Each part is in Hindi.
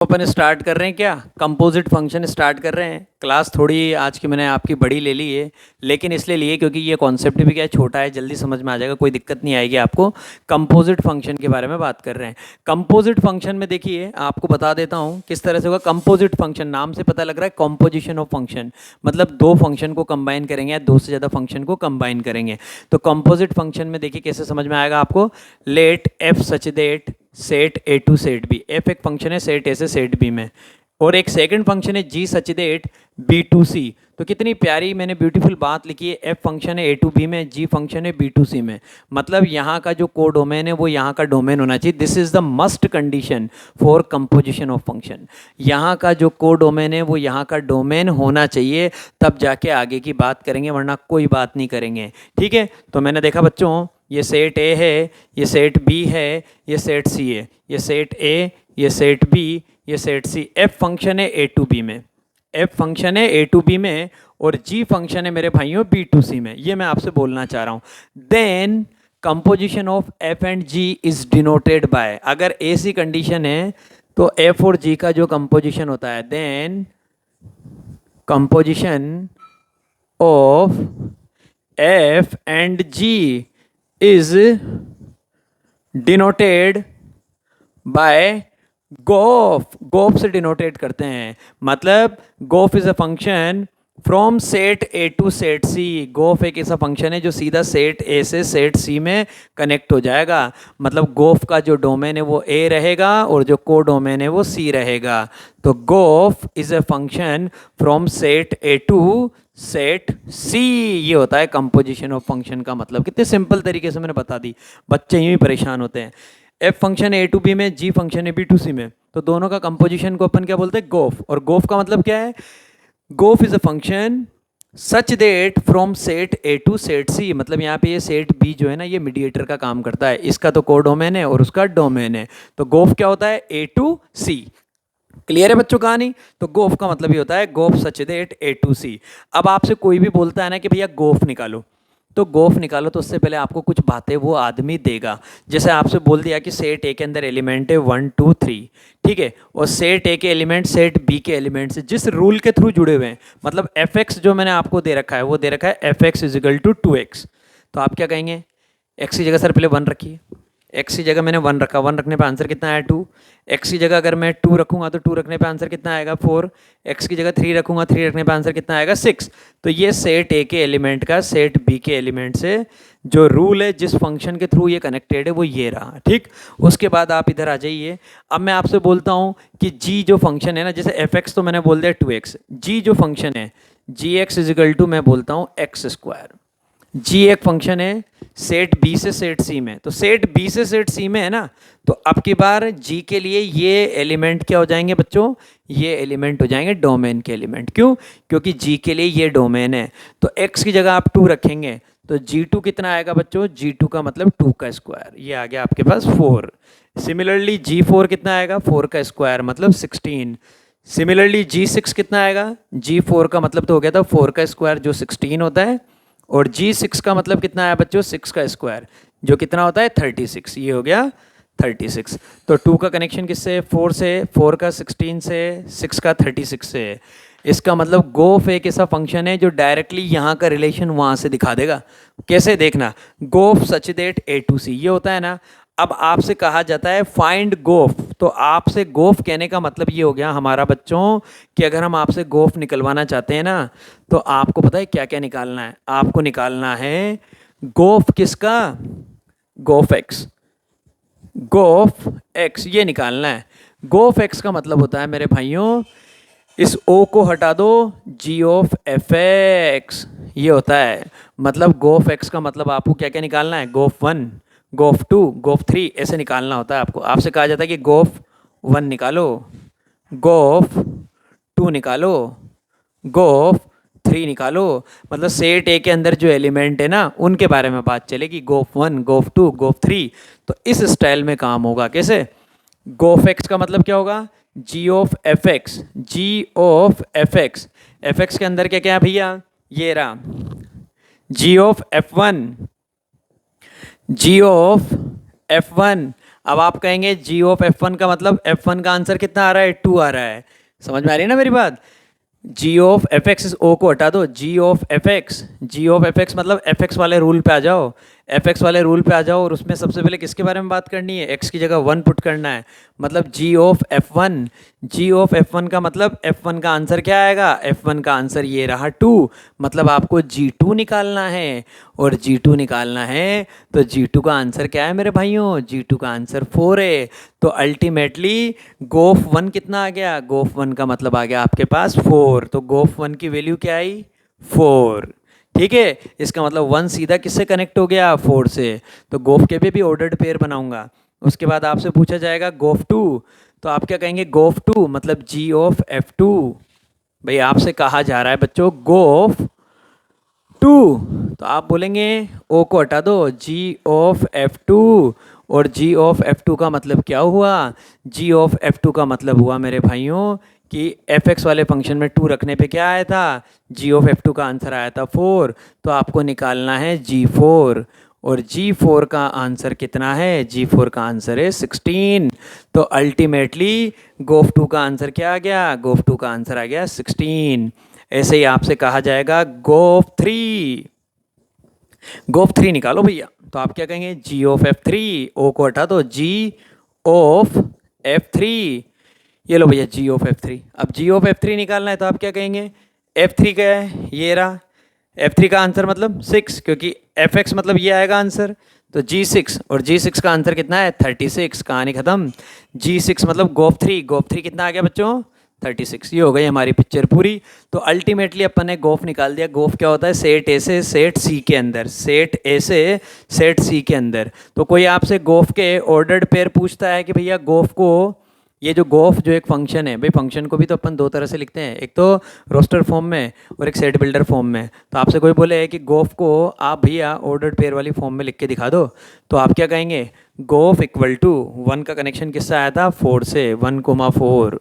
अपन स्टार्ट कर रहे हैं क्या? कंपोजिट फंक्शन स्टार्ट कर रहे हैं। क्लास थोड़ी आज की मैंने आपकी बड़ी ले ली है, लेकिन इसलिए लिए क्योंकि ये कॉन्सेप्ट भी क्या है, छोटा है, जल्दी समझ में आ जाएगा, कोई दिक्कत नहीं आएगी आपको। कंपोजिट फंक्शन के बारे में बात कर रहे हैं। कंपोजिट फंक्शन में देखिए, आपको बता देता हूँ किस तरह से होगा। कंपोजिट फंक्शन नाम से पता लग रहा है, कॉम्पोजिशन ऑफ फंक्शन, मतलब दो फंक्शन को कंबाइन करेंगे या दो से ज़्यादा फंक्शन को कंबाइन करेंगे। तो कंपोजिट फंक्शन में देखिए कैसे समझ में आएगा आपको। Let F such that set A to set B. F एक फंक्शन है सेट ए से सेट बी में, और एक सेकंड फंक्शन है G such that B to C. तो कितनी प्यारी मैंने ब्यूटीफुल बात लिखी है। एफ फंक्शन है ए टू बी में, जी फंक्शन है बी टू सी में। मतलब यहाँ का जो को डोमेन है वो यहाँ का डोमेन होना चाहिए। This is the must condition for composition of function. यहाँ का जो को डोमेन है वो यहाँ का डोमेन होना चाहिए, तब जाके आगे की बात करेंगे, वरना कोई बात नहीं करेंगे। ठीक है, तो मैंने देखा बच्चों, ये सेट ए है, ये सेट बी है, ये सेट सी है, ये सेट ए, ये सेट बी, ये सेट सी। एफ फंक्शन है ए टू बी में, एफ फंक्शन है ए टू बी में, और जी फंक्शन है मेरे भाइयों बी टू सी में। ये मैं आपसे बोलना चाह रहा हूँ। Then composition of F and G is denoted by, अगर ऐसी कंडीशन है तो एफ और जी का जो कंपोजिशन होता है, then composition of F and G is denoted by गोफ। गोफ से डिनोटेट करते हैं, मतलब g o f is a function from set A to set C. G o f एक ऐसा फंक्शन है जो सीधा सेट ए से सेट सी में कनेक्ट हो जाएगा। मतलब गोफ का जो डोमेन है वो ए रहेगा और जो को डोमेन है वो सी रहेगा। तो g o f is a function from set A to set C. ये होता है कंपोजिशन ऑफ फंक्शन का मतलब। कितने सिंपल तरीके से मैंने बता दी, बच्चे यूं ही परेशान होते हैं। एफ फंक्शन है ए टू बी में, जी फंक्शन है बी टू सी में, तो दोनों का कंपोजिशन को अपन क्या बोलते हैं, गोफ। और गोफ का मतलब क्या है, g o f is a function such that from set A to set C. मतलब यहाँ पे ये सेट बी जो है ना, ये मीडिएटर का काम करता है। इसका तो को डोमेन है और उसका डोमेन है। तो गोफ क्या होता है, ए टू सी। क्लियर है बच्चों कहानी? तो गोफ का मतलब ये होता है गोफ सच देट ए टू सी। अब आपसे कोई भी बोलता है ना कि भैया गोफ निकालो, तो गोफ निकालो, तो उससे पहले आपको कुछ बातें वो आदमी देगा। जैसे आपसे बोल दिया कि सेट ए के अंदर एलिमेंट है 1 2 3, ठीक है, और सेट ए के एलिमेंट सेट बी के एलिमेंट से जिस रूल के थ्रू जुड़े हुए हैं, मतलब एफ एक्स जो मैंने आपको दे रखा है वो दे रखा है F x is equal to 2x। तो आप क्या कहेंगे, एक्स की जगह सर पहले 1 रखिए। एक्स की जगह मैंने 1 रखा, 1 रखने पे आंसर कितना आया 2। एक्स की जगह अगर मैं 2 रखूंगा तो 2 रखने पे आंसर कितना आएगा 4। एक्स की जगह 3 रखूंगा, 3 रखने पे आंसर कितना आएगा 6। तो ये सेट ए के एलिमेंट का सेट बी के एलिमेंट से जो रूल है, जिस फंक्शन के थ्रू ये कनेक्टेड है, वो ये रहा। ठीक, उसके बाद आप इधर आ जाइए। अब मैं आपसे बोलता हूँ कि जी जो फंक्शन है ना, जैसे एफ एक्स तो मैंने बोल दिया 2x, जी जो फंक्शन है जी एक्स इजिकल टू मैं बोलता हूँ एक्स स्क्वायर। जी एक फंक्शन है सेट बी से सेट सी में, तो सेट बी से सेट सी में है ना, तो अब की बार जी के लिए ये एलिमेंट क्या हो जाएंगे बच्चों, ये एलिमेंट हो जाएंगे डोमेन के एलिमेंट। क्यों? क्योंकि जी के लिए ये डोमेन है। तो एक्स की जगह आप 2 रखेंगे तो जी2 कितना आएगा बच्चों, जी2 का मतलब 2 का स्क्वायर, ये आ गया आपके पास 4। सिमिलरली जी4 कितना आएगा, 4 का स्क्वायर मतलब 16। सिमिलरली जी6 कितना आएगा, जी4 का मतलब तो हो गया था 4 का स्क्वायर जो 16 होता है, और जी6 का मतलब कितना आया बच्चों, 6 का स्क्वायर जो कितना होता है 36। ये हो गया 36। तो 2 का कनेक्शन किससे, 4 से, 4 का 16 से, 6 का 36 से। इसका मतलब गोफ एक ऐसा फंक्शन है जो डायरेक्टली यहाँ का रिलेशन वहाँ से दिखा देगा। कैसे, देखना, गोफ सच देट ए टू सी, ये होता है ना। अब आपसे कहा जाता है फाइंड गोफ, तो आपसे गोफ कहने का मतलब ये हो गया हमारा बच्चों कि अगर हम आपसे गोफ निकलवाना चाहते हैं ना, तो आपको पता है क्या क्या निकालना है, आपको निकालना है गोफ किसका, गोफ एक्स, गोफ एक्स ये निकालना है। गोफ एक्स का मतलब होता है मेरे भाइयों, इस ओ को हटा दो, जी ऑफ एफ एक्स, ये होता है। मतलब गोफ एक्स का मतलब आपको क्या क्या निकालना है, गोफ 1, गोफ 2, गोफ 3 ऐसे निकालना होता है आपको। आपसे कहा जाता है कि गोफ 1 निकालो, गोफ 2 निकालो, गोफ 3 निकालो। मतलब सेट ए के अंदर जो एलिमेंट है ना, उनके बारे में बात चलेगी, गोफ 1, गोफ 2, गोफ 3। तो इस स्टाइल में काम होगा। कैसे, गोफ एक्स का मतलब क्या होगा, g of f x, g of f x. F x के अंदर क्या क्या है भैया, ये रहा g of f one, g of F1 अब आप कहेंगे जी ऑफ F1 का मतलब F1 का आंसर कितना आ रहा है, 2 आ रहा है। समझ में आ रही है ना मेरी बात। G of f x, o को हटा दो, g of f x, g of f x मतलब एफ एक्स वाले रूल पे आ जाओ, एफ एक्स वाले रूल पे आ जाओ और उसमें सबसे पहले किसके बारे में बात करनी है, एक्स की जगह 1 पुट करना है, मतलब g of f one. G of f one का मतलब एफ वन का आंसर क्या आएगा, एफ वन का आंसर ये रहा 2, मतलब आपको जी टू निकालना है। और जी टू निकालना है तो जी टू का आंसर क्या है मेरे भाइयों, जी टू का आंसर 4 है। तो अल्टीमेटली गोफ 1 कितना आ गया, गोफ 1 का मतलब आ गया आपके पास 4, तो गोफ 1 की वैल्यू क्या आई, 4। ठीक है, इसका मतलब 1 सीधा किससे कनेक्ट हो गया, 4 से। तो गोफ के भी ऑर्डर्ड पेयर बनाऊंगा। उसके बाद आपसे पूछा जाएगा गोफ 2, तो आप क्या कहेंगे, गोफ 2 मतलब जी ऑफ एफ 2। भाई आपसे कहा जा रहा है बच्चों गोफ 2, तो आप बोलेंगे ओ को हटा दो, जी ऑफ एफ 2। और जी ऑफ एफ 2 का मतलब क्या हुआ, जी ऑफ एफ 2 का मतलब हुआ मेरे भाइयों कि एफ एक्स वाले फंक्शन में 2 रखने पे क्या आया था, जी ऑफ एफ 2 का आंसर आया था 4। तो आपको निकालना है जी 4, और जी 4 का आंसर कितना है, जी 4 का आंसर है 16। तो अल्टीमेटली गोफ 2 का आंसर क्या आ गया, गोफ 2 का आंसर आ गया 16। ऐसे ही आपसे कहा जाएगा गोफ 3, गोफ 3 निकालो भैया, तो आप क्या कहेंगे, जी ऑफ एफ 3, ओ को हटा दो, जी ऑफ एफ 3। ये लो भैया जी ऑफ एफ 3। अब जी ऑफ एफ 3 निकालना है तो आप क्या कहेंगे, एफ 3 क्या है, ये रहा, एफ 3 का आंसर मतलब 6, क्योंकि एफ एक्स मतलब ये आएगा आंसर। तो जी 6, और जी 6 का आंसर कितना है, 36। कहानी खत्म। जी 6 मतलब गोफ 3, गोफ 3 कितना आ गया बच्चों, 36। ये हो गई हमारी पिक्चर पूरी। तो अल्टीमेटली अपन ने गोफ निकाल दिया। गोफ क्या होता है, सेट ए से सेट सी के अंदर, सेट ए से सेट सी के अंदर। तो कोई आपसे गोफ के ऑर्डर्ड पेयर पूछता है कि भैया गोफ को, ये जो गोफ जो एक फंक्शन है, भाई फंक्शन को भी तो अपन 2 तरह से लिखते हैं, एक तो रोस्टर फॉर्म में और एक सेट बिल्डर फॉर्म में। तो आपसे कोई बोले कि गोफ को आप भैया ऑर्डर्ड पेयर वाली फॉर्म में लिख के दिखा दो, तो आप क्या कहेंगे, गोफ इक्वल टू 1 का कनेक्शन किससे आया था, 4 से, 1,4।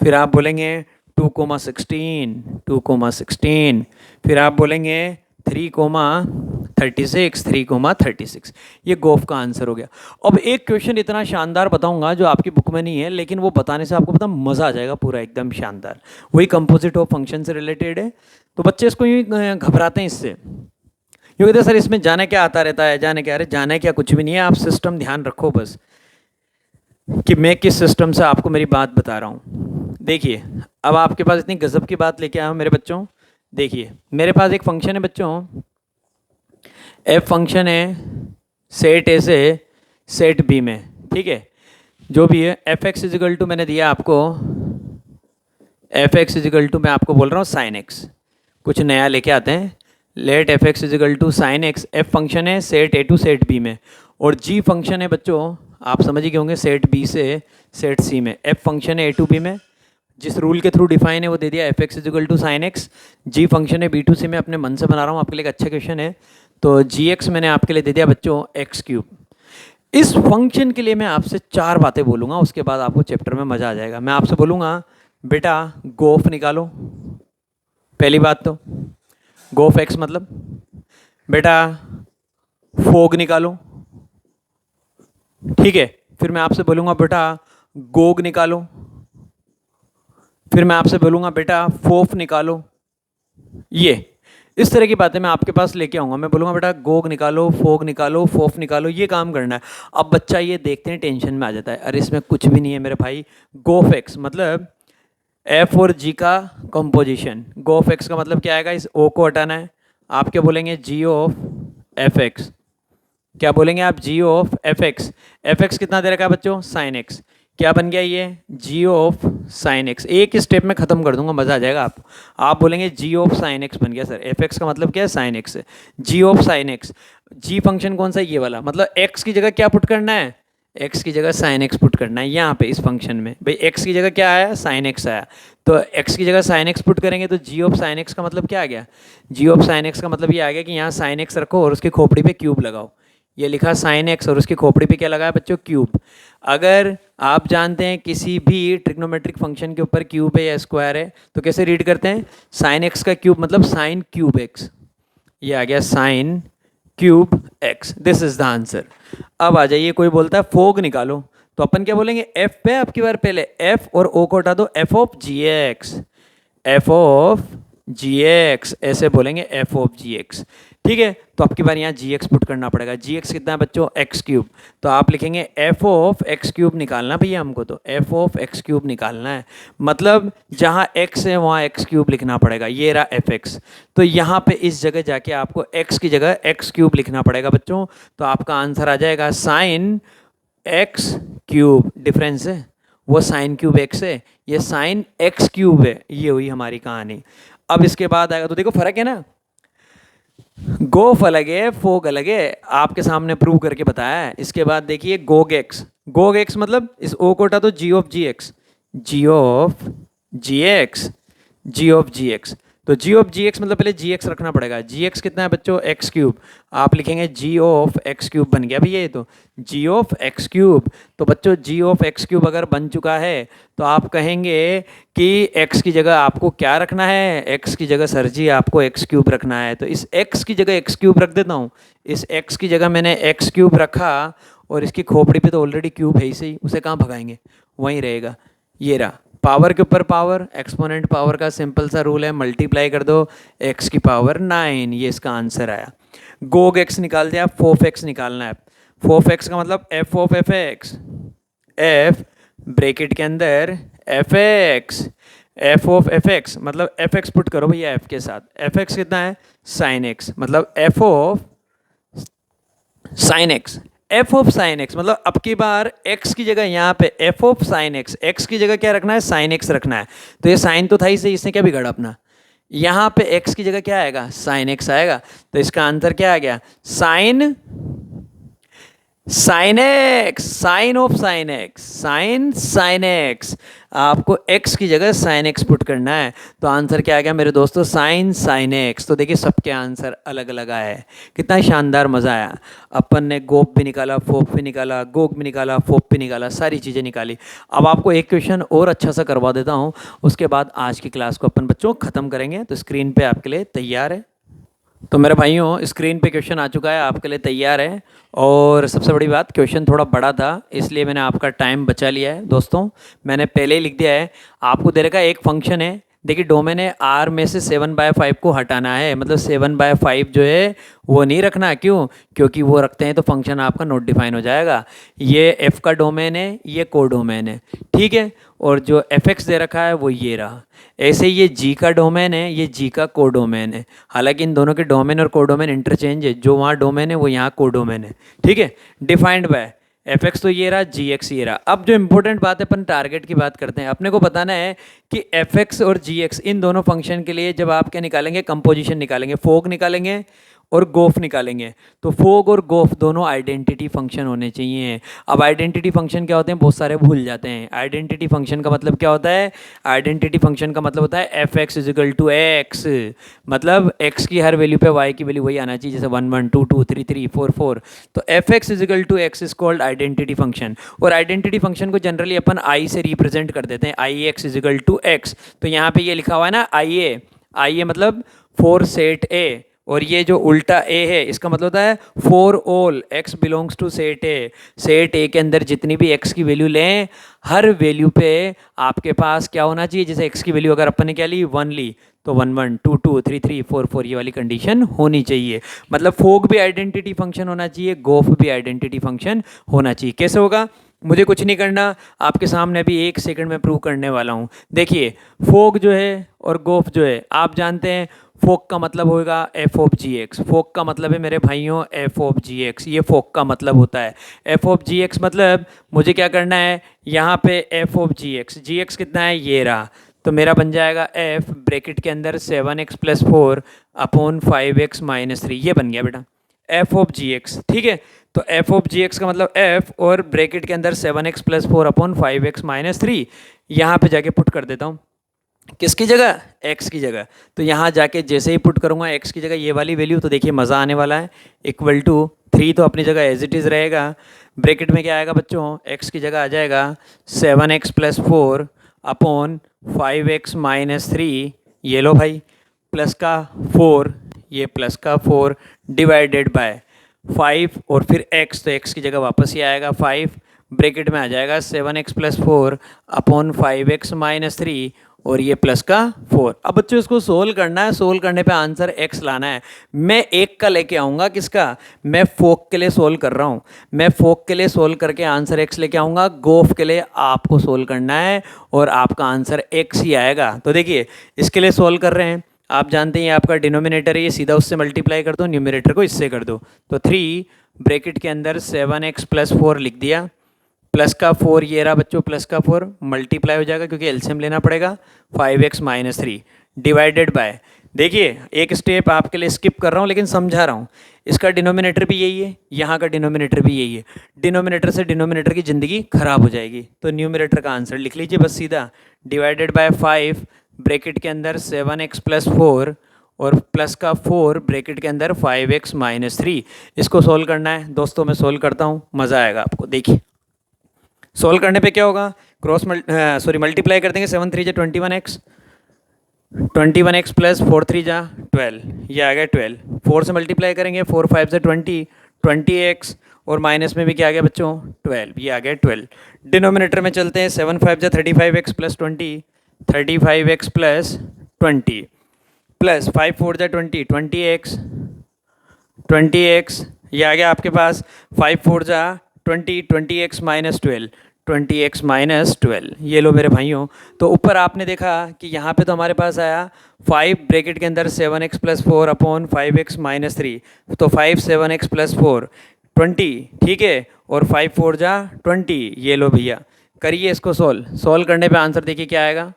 फिर आप बोलेंगे 2,16, 2,16। फिर आप बोलेंगे 3,36, 3,36। ये गोफ का आंसर हो गया। अब एक क्वेश्चन इतना शानदार बताऊंगा जो आपकी बुक में नहीं है, लेकिन वो बताने से आपको पता मज़ा आ जाएगा पूरा एकदम शानदार। वही कंपोजिट ऑफ फंक्शन से रिलेटेड है। तो बच्चे इसको यूँ घबराते हैं इससे, ये कहते हैं सर इसमें जाने क्या आता रहता है, जाने क्या, अरे जाने क्या कुछ भी नहीं है, आप सिस्टम ध्यान रखो बस कि मैं किस सिस्टम से आपको मेरी बात बता रहा हूँ। देखिए अब आपके पास इतनी गज़ब की बात लेके आया हूँ मेरे बच्चों। देखिए मेरे पास एक फंक्शन है बच्चों, एफ फंक्शन है सेट ए से सेट बी में, ठीक है, जो भी है। एफ एक्स इजिकल टू मैंने दिया आपको, एफ एक्स इजिकल टू मैं आपको बोल रहा हूँ साइन एक्स, कुछ नया लेके आते हैं। Let f x is equal to sine x, f function है set A to set B में, और जी फंक्शन है बच्चों, आप समझ ही गए होंगे, सेट बी से सेट सी में। एफ फंक्शन है ए टू बी में, जिस रूल के थ्रू डिफाइन है वो दे दिया, F x is equal to sine x. Ji function है बी टू सी में, अपने मन से बना रहा हूँ आपके लिए, एक अच्छा क्वेश्चन है। तो जी एक्स मैंने आपके लिए दे दिया बच्चों एक्स क्यूब। इस फंक्शन के लिए मैं आपसे 4 बातें बोलूँगा, उसके बाद आपको चैप्टर में मज़ा आ जाएगा। मैं आपसे बोलूँगा बेटा गोफ निकालो, पहली बात तो गोफ एक्स मतलब, बेटा फोग निकालो, ठीक है। फिर मैं आपसे बोलूँगा बेटा गोग निकालो, फिर मैं आपसे बोलूँगा बेटा फोफ निकालो। ये इस तरह की बातें मैं आपके पास लेके आऊँगा। मैं बोलूँगा बेटा गोग निकालो, फोग निकालो, फोफ निकालो, ये काम करना है। अब बच्चा ये देखते हैं टेंशन में आ जाता है, अरे इसमें कुछ भी नहीं है मेरे भाई। गोफ एक्स मतलब एफ और जी का कंपोजिशन, गोफ एक्स का मतलब क्या आएगा, इस ओ को हटाना है। आप क्या बोलेंगे, जी ऑफ एफ एक्स। क्या बोलेंगे आप, g of f x. F x कितना दे रखा है बच्चों, साइन एक्स। क्या बन गया ये, जी ऑफ साइन एक्स। एक स्टेप में खत्म कर दूंगा, मज़ा आ जाएगा आप बोलेंगे जी ऑफ साइन एक्स बन गया। सर एफ एक्स का मतलब क्या है, साइन एक्स है, g of sine x. Ji function कौन सा है, ये वाला, मतलब एक्स की जगह क्या पुट करना है, एक्स की जगह साइन एक्स पुट करना है। यहाँ पे इस फंक्शन में भाई एक्स की जगह क्या आया, साइन एक्स आया, तो एक्स की जगह साइन एक्स पुट करेंगे तो जी ऑफ साइन एक्स का मतलब क्या आ गया, जी ऑफ साइन एक्स का मतलब ये आ गया कि यहाँ साइन एक्स रखो और उसकी खोपड़ी पे क्यूब लगाओ। ये लिखा साइन एक्स और उसकी खोपड़ी पे क्या लगाया बच्चों, क्यूब। अगर आप जानते हैं किसी भी ट्रिग्नोमेट्रिक फंक्शन के ऊपर क्यूब है या स्क्वायर है तो कैसे रीड करते हैं, साइन एक्स का क्यूब मतलब साइन क्यूब एक्स। ये आ गया sine cube x, this is the answer. अब आ जाइए, कोई बोलता है फोग निकालो, तो अपन क्या बोलेंगे, एफ पे आपकी बार पहले एफ और ओ को हटा दो, F of ji X, F of ji X ऐसे बोलेंगे, एफ ऑफ जी एक्स। ठीक है, तो आपकी बार यहाँ जी एक्स पुट करना पड़ेगा। जी एक्स कितना है बच्चों, एक्स क्यूब, तो आप लिखेंगे एफ ऑफ एक्स क्यूब निकालना भैया हमको, तो एफ ऑफ एक्स क्यूब निकालना है, मतलब जहाँ एक्स है वहाँ एक्स क्यूब लिखना पड़ेगा, ये रहा एफ एक्स। तो यहाँ पे इस जगह जाके आपको एक्स की जगह एक्स क्यूब लिखना पड़ेगा बच्चों, तो आपका आंसर आ जाएगा साइन एक्स क्यूब। डिफरेंस है, वो साइन क्यूब एक्स है, ये साइन एक्स क्यूब है, ये हुई हमारी कहानी। अब इसके बाद आएगा, तो देखो फर्क है ना, गोफ अलग है, फोग अलग है, आपके सामने प्रूव करके बताया है। इसके बाद देखिए गोग एक्स, गोग एक्स मतलब इस ओ को हटा तो g of ji x, g of ji x, g of ji x, तो जी ऑफ जी एक्स मतलब पहले जी एक्स रखना पड़ेगा। जी एक्स कितना है बच्चों, एक्स क्यूब, आप लिखेंगे जी ऑफ एक्स क्यूब बन गया भैया ये, तो जी ऑफ एक्स क्यूब। तो बच्चों जी ऑफ एक्स क्यूब अगर बन चुका है तो आप कहेंगे कि एक्स की जगह आपको क्या रखना है, एक्स की जगह सर जी आपको एक्स क्यूब रखना है, तो इस एक्स की जगह एक्स क्यूब रख देता हूँ। इस एक्स की जगह मैंने एक्स क्यूब रखा, और इसकी खोपड़ी पे तो ऑलरेडी क्यूब है ही सही, उसे कहाँ भगाएंगे, वहीं रहेगा। ये रहा, पावर के ऊपर पावर, एक्सपोनेंट पावर का सिंपल सा रूल है, मल्टीप्लाई कर दो एक्स की पावर 9, ये इसका आंसर आया। गोग एक्स निकाल दिया, फोफ एक्स निकालना है। फोफ एक्स का मतलब F of f x, F bracket के अंदर F x, F of f x मतलब एफ एक्स पुट करो भैया एफ के साथ, एफ एक्स कितना है, साइन एक्स, मतलब F of sine x, F of sine x मतलब अब की बार एक्स की जगह यहाँ पे F of sine x, x की जगह क्या रखना है, साइन एक्स रखना है। तो ये साइन तो था ही सही, इसने क्या बिगाड़ा अपना, यहाँ पे एक्स की जगह क्या आएगा, साइन एक्स आएगा, तो इसका आंसर क्या आ गया, sine sine X, sine of sine X, sine sine X, आपको एक्स की जगह साइन एक्स पुट करना है, तो आंसर क्या आ गया मेरे दोस्तों, साइन साइन एक्स। तो देखिए सबके आंसर अलग अलग आए हैं, कितना शानदार मज़ा आया। अपन ने गोप भी निकाला, फोप भी निकाला, गोग भी निकाला, फोप भी निकाला, सारी चीज़ें निकाली। अब आपको एक क्वेश्चन और अच्छा सा करवा देता हूँ, उसके बाद आज की क्लास को अपन बच्चों ख़त्म करेंगे। तो स्क्रीन पर आपके लिए तैयार है, तो मेरे भाइयों स्क्रीन पे क्वेश्चन आ चुका है, आपके लिए तैयार है। और सबसे बड़ी बात, क्वेश्चन थोड़ा बड़ा था इसलिए मैंने आपका टाइम बचा लिया है दोस्तों, मैंने पहले ही लिख दिया है। आपको दे रखा एक फंक्शन है, देखिए डोमेन है, आर में से 7/5 को हटाना है, मतलब 7/5 जो है वो नहीं रखना, क्यों, क्योंकि वो रखते हैं तो फंक्शन आपका नॉट डिफाइन हो जाएगा। ये एफ का डोमेन है, ये को डोमेन है, ठीक है, और जो एफ एक्स दे रखा है वो ये रहा। ऐसे ये जी का डोमेन है, ये जी का को डोमेन है, हालांकि इन दोनों के डोमेन और को डोमेन इंटरचेंज है, जो वहाँ डोमेन है वो यहाँ को डोमेन है, ठीक है, डिफाइंड बाय एफ एक्स, तो ये रहा, जी एक्स ये रहा। अब जो इंपॉर्टेंट बात है, अपन टारगेट की बात करते हैं। अपने को बताना है कि एफ एक्स और जी एक्स इन दोनों फंक्शन के लिए जब आप क्या निकालेंगे, कंपोजिशन निकालेंगे, फोग निकालेंगे और गोफ निकालेंगे, तो फोग और गोफ दोनों आइडेंटिटी फंक्शन होने चाहिए। अब आइडेंटिटी फंक्शन क्या होते हैं, बहुत सारे भूल जाते हैं। आइडेंटिटी फंक्शन का मतलब क्या होता है, आइडेंटिटी फंक्शन का मतलब होता है F x is equal to X, मतलब एक्स की हर वैल्यू पे वाई की वैल्यू वही आना चाहिए, जैसे 1 1 2 2 3 3 4 4, तो F x is equal to X is called identity function. और आइडेंटिटी फंक्शन को जनरली अपन आई से रिप्रेजेंट कर देते हैं, I X is equal to X. तो यहाँ पे ये लिखा हुआ है ना आई ए मतलब फॉर सेट ए, और ये जो उल्टा ए है इसका मतलब होता है for all X belongs to set A. Set A के अंदर जितनी भी एक्स की वैल्यू लें, हर वैल्यू पे आपके पास क्या होना चाहिए, जैसे एक्स की वैल्यू अगर अपन ने क्या ली 1 ली, तो 1 1 2 2 3 3 4 4 ये वाली कंडीशन होनी चाहिए। मतलब फोग भी आइडेंटिटी फंक्शन होना चाहिए, गोफ भी आइडेंटिटी फंक्शन होना चाहिए। कैसे होगा, मुझे कुछ नहीं करना, आपके सामने अभी 1 सेकंड में प्रूव करने वाला हूँ। देखिए फोग जो है और गोफ जो है, आप जानते हैं फोक का मतलब होगा एफ ऑफ जी एक्स, फोक का मतलब है मेरे भाइयों एफ ऑफ जी एक्स, ये फोक का मतलब होता है। एफ ऑफ जी एक्स मतलब मुझे क्या करना है, यहाँ पे एफ ऑफ जी एक्स कितना है, ये रहा, तो मेरा बन जाएगा एफ ब्रैकेट के अंदर 7x + 4 अपॉन 5x - 3, ये बन गया बेटा एफ ऑफ जी एक्स, ठीक है। तो एफ ऑफ जी एक्स का मतलब एफ और ब्रैकेट के अंदर 7x + 4 अपॉन 5x - 3, यहाँ पे जाके पुट कर देता हूँ, किसकी जगह, x की जगह। तो यहाँ जाके जैसे ही पुट करूँगा x की जगह ये वाली वैल्यू, तो देखिए मज़ा आने वाला है, इक्वल टू 3 तो अपनी जगह एज इट इज़ रहेगा, ब्रैकेट में क्या आएगा बच्चों, x की जगह आ जाएगा 7x + 4 अपॉन 5x - 3, ये लो भाई, प्लस का 4, ये प्लस का 4 डिवाइडेड बाय 5 और फिर x, तो x की जगह वापस ही आएगा 5, ब्रैकेट में आ जाएगा 7x+4 अपॉन 5x-3 और ये प्लस का 4। अब बच्चों इसको सोल्व करना है, सोल्व करने पे आंसर x लाना है। मैं एक का लेके आऊँगा, किसका, मैं फोक के लिए सोल्व कर रहा हूँ, मैं फोक के लिए सोल्व करके आंसर x लेके आऊँगा। गोफ के लिए आपको सोल्व करना है और आपका आंसर x ही आएगा। तो देखिए इसके लिए सोल्व कर रहे हैं, आप जानते हैं आपका डिनोमिनेटर है, ये सीधा उससे मल्टीप्लाई कर दो, न्यूमिनेटर को इससे कर दो। तो 3 ब्रैकेट के अंदर 7x+4 लिख दिया, प्लस का 4 ये रहा बच्चों, प्लस का 4 मल्टीप्लाई हो जाएगा क्योंकि एलसीएम लेना पड़ेगा, 5x-3 डिवाइडेड बाय, देखिए एक स्टेप आपके लिए स्किप कर रहा हूँ लेकिन समझा रहा हूँ, इसका डिनोमिनेटर भी यही है, यहाँ का डिनोमिनेटर भी यही है, डिनोमिनेटर से डिनोमिनेटर की ज़िंदगी खराब हो जाएगी। तो न्यूमिनेटर का आंसर लिख लीजिए बस सीधा, डिवाइडेड बाय 5 ब्रैकेट के अंदर 7x+4 और प्लस का 4 ब्रैकेट के अंदर 5x-3। इसको सोल्व करना है दोस्तों, मैं सोल्व करता हूँ, मज़ा आएगा आपको। देखिए सोल्व करने पे क्या होगा, मल्टीप्लाई कर देंगे, 7 3 जा 21x, 21x प्लस 4 3 जा 12, ये आ गया 12। 4 से मल्टीप्लाई करेंगे, 4 5 जा 20, 20x और माइनस में भी क्या आ गया बच्चों 12, ये आ गया 12। डिनोमिनेटर में चलते हैं, 7 5 जा 35x plus 20, 35x plus 20 plus 5 4 जा 20, 20x, 20x ये आ गया आपके पास, 5 4 जा 20, 20x माइनस 12, 20x माइनस 12, ये लो मेरे भाइयों। तो ऊपर आपने देखा कि यहाँ पे तो हमारे पास आया 5 ब्रैकेट के अंदर 7x+4 अपॉन 5x-3, तो 5 7x+4 20, ठीक है, और 5 4 जा 20, ये लो भैया, करिए इसको सोल्व करने पे आंसर देखिए क्या आएगा।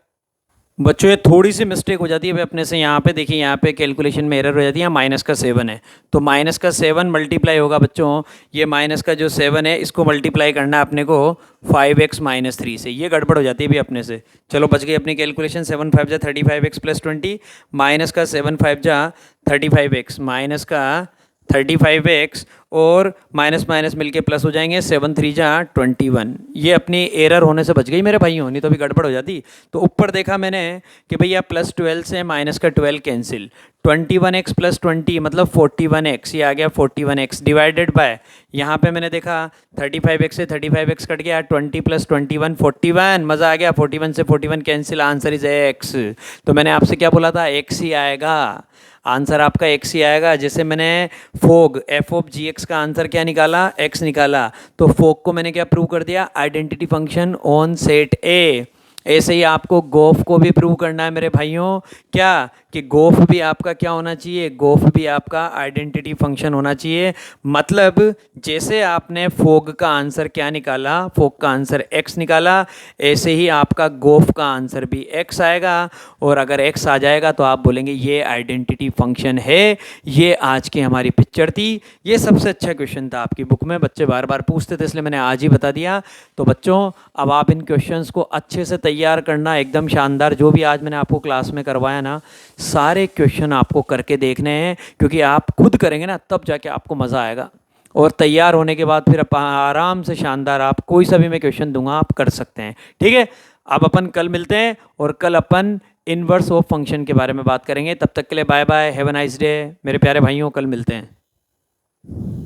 बच्चों ये थोड़ी सी मिस्टेक हो जाती है अपने से, यहाँ पे देखिए, यहाँ पे कैलकुलेशन में एरर हो जाती है, माइनस का 7 है, तो माइनस का 7 मल्टीप्लाई होगा बच्चों, ये माइनस का जो 7 है इसको मल्टीप्लाई करना है अपने को 5x-3 से, ये गड़बड़ हो जाती है भी अपने से। चलो बच गई अपनी कैलकुलेशन, 7 5 जा 35x प्लस 20, माइनस का 7 5 जा 35x, माइनस का 35x और माइनस माइनस मिलके प्लस हो जाएंगे, 7 3 जा 21, ये अपनी एरर होने से बच गई मेरे भाइयों, नहीं तो अभी गड़बड़ हो जाती। तो ऊपर देखा मैंने कि भैया प्लस 12 से माइनस का 12 कैंसिल, 21x प्लस 20 मतलब 41x, ये आ गया 41x डिवाइडेड बाय, यहाँ पे मैंने देखा 35x से 35x कट गया, 20 प्लस 21 41, मज़ा आ गया, 41 से 41 कैंसिल, आंसर इज x। तो मैंने आपसे क्या बोला था, x ही आएगा, आंसर आपका x ही आएगा। जैसे मैंने फोग f(g(x) का आंसर क्या निकाला, x निकाला, तो फोग को मैंने क्या प्रूव कर दिया, आइडेंटिटी फंक्शन ऑन सेट ए। ऐसे ही आपको गोफ को भी प्रूव करना है मेरे भाइयों, क्या कि गोफ भी आपका क्या होना चाहिए, गोफ भी आपका आइडेंटिटी फंक्शन होना चाहिए। मतलब जैसे आपने फोग का आंसर क्या निकाला, फोग का आंसर x निकाला, ऐसे ही आपका गोफ का आंसर भी x आएगा, और अगर x आ जाएगा तो आप बोलेंगे ये आइडेंटिटी फंक्शन है। ये आज की हमारी पिक्चर थी, ये सबसे अच्छा क्वेश्चन था आपकी बुक में, बच्चे बार बार पूछते थे इसलिए मैंने आज ही बता दिया। तो बच्चों अब आप इन क्वेश्चंस को अच्छे से तैयार करना, एकदम शानदार, जो भी आज मैंने आपको क्लास में करवाया ना, सारे क्वेश्चन आपको करके देखने हैं, क्योंकि आप खुद करेंगे ना तब जाके आपको मज़ा आएगा, और तैयार होने के बाद फिर आराम से शानदार आप कोई सा भी मैं क्वेश्चन दूंगा आप कर सकते हैं, ठीक है। अब अपन कल मिलते हैं और कल अपन इनवर्स ऑफ फंक्शन के बारे में बात करेंगे। तब तक के लिए bye bye, have a nice day मेरे प्यारे भाइयों, कल मिलते हैं।